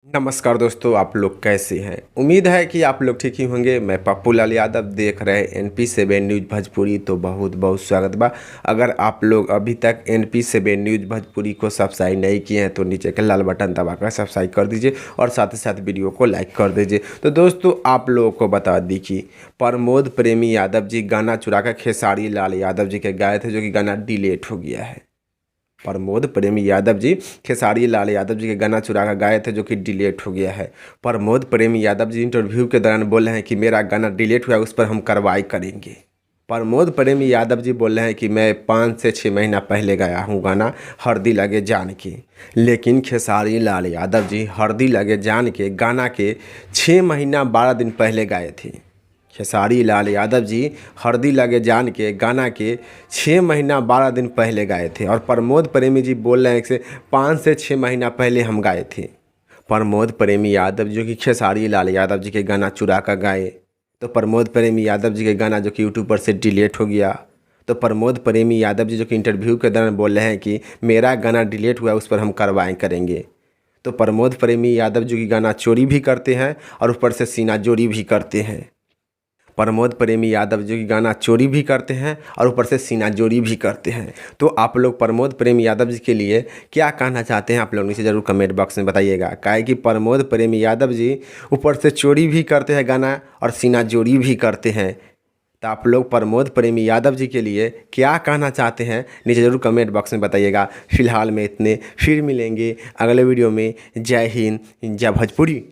नमस्कार दोस्तों, आप लोग कैसे हैं। उम्मीद है कि आप लोग ठीक ही होंगे। मैं पप्पू लाल यादव, देख रहे NP7 न्यूज़ भोजपुरी। तो बहुत बहुत स्वागत बा। अगर आप लोग अभी तक NP7 न्यूज़ भोजपुरी को सब्सक्राइब नहीं किए हैं तो नीचे के लाल बटन दबाकर सब्सक्राइब कर दीजिए और साथ ही साथ वीडियो को लाइक कर दीजिए। तो दोस्तों, आप लोगों को बता दी कि प्रमोद प्रेमी यादव जी गाना चुरा कर खेसारी लाल यादव जी के गाए थे, जो कि गाना डिलीट हो गया है। प्रमोद प्रेमी यादव जी खेसारी लाल यादव जी के गाना चुरा कर गाए थे, जो कि डिलीट हो गया है। प्रमोद प्रेमी यादव जी इंटरव्यू के दौरान बोले हैं कि मेरा गाना डिलीट हुआ है, उस पर हम कार्रवाई करेंगे। प्रमोद प्रेमी यादव जी बोल रहे हैं कि मैं 5 से 6 महीना पहले गाया हूँ गाना हरदी लगे जान के, लेकिन खेसारी लाल यादव जी हरदी लगे जान के गाना के 6 महीना 12 दिन पहले गाए थे। खेसारी लाल यादव जी हरदी लगे जान के गाना के 6 महीना 12 दिन पहले गाए थे, और प्रमोद प्रेमी जी बोल रहे हैं कि 5 से 6 महीना पहले हम गाए थे। प्रमोद प्रेमी यादव जो कि खेसारी लाल यादव जी के गाना चुरा कर गाए, तो प्रमोद प्रेमी यादव जी के गाना जो कि यूट्यूब पर से डिलीट हो गया। तो प्रमोद प्रेमी यादव जी जो कि इंटरव्यू के दौरान बोल रहे हैं कि मेरा गाना डिलीट हुआ, उस पर हम कार्रवाई करेंगे। तो प्रमोद प्रेमी यादव जो कि गाना चोरी भी करते हैं और ऊपर से सीना जोड़ी भी करते हैं। प्रमोद प्रेमी यादव जो कि गाना चोरी भी करते हैं और ऊपर से सीना जोड़ी भी करते हैं। तो आप लोग प्रमोद प्रेमी यादव जी के लिए क्या कहना चाहते हैं, आप लोग नीचे ज़रूर कमेंट बॉक्स में बताइएगा। काहे कि प्रमोद प्रेमी यादव जी ऊपर से चोरी भी करते हैं गाना और सीना जोड़ी भी करते हैं। तो आप लोग प्रमोद प्रेमी यादव जी के लिए क्या कहना चाहते हैं, नीचे ज़रूर कमेंट बॉक्स में बताइएगा। फिलहाल में इतने, फिर मिलेंगे अगले वीडियो में। जय हिंद, जय भोजपुरी।